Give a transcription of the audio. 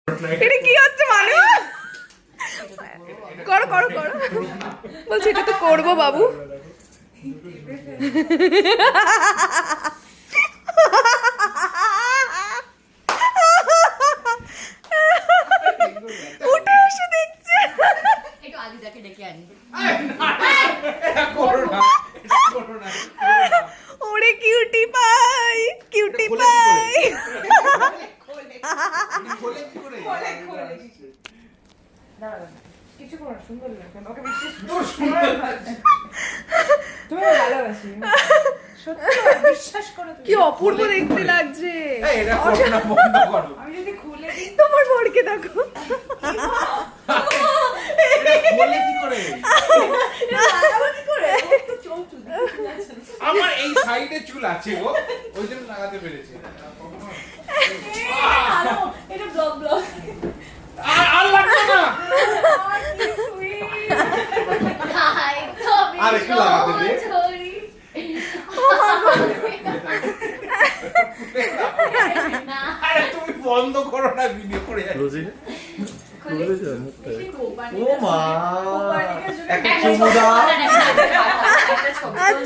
এটা কি হচ্ছে মানু? করো করো করো, বলছি এটা তো করবো বাবু। উঠে এসে দেখছে। একটু আদিদাকে ডেকে আনি। ওরে কিউটি পাই, কিউটি পাই। কিছু করো, সুন্দর লাগে। ওকে বিশ্বাস তুমি ভালোবাসি, সত্যি বিশ্বাস করো। কি অপূর্ব দেখতে লাগছে। আমি যদি খুলে দিই তোমার বরকে দেখো। আমার এই সাইডে চুল আছে গো, ওই জন্য লাগাতে পেরেছে। এটা ব্লগ ব্লগ। আর লাগবে না। হাই তো আর একটু লাগাতে দে। সরি। না আরে তুমি বন্ধ করো না, ভিডিও করে যাচ্ছে। ও মা একটা চুমু দাও। আচ্ছা।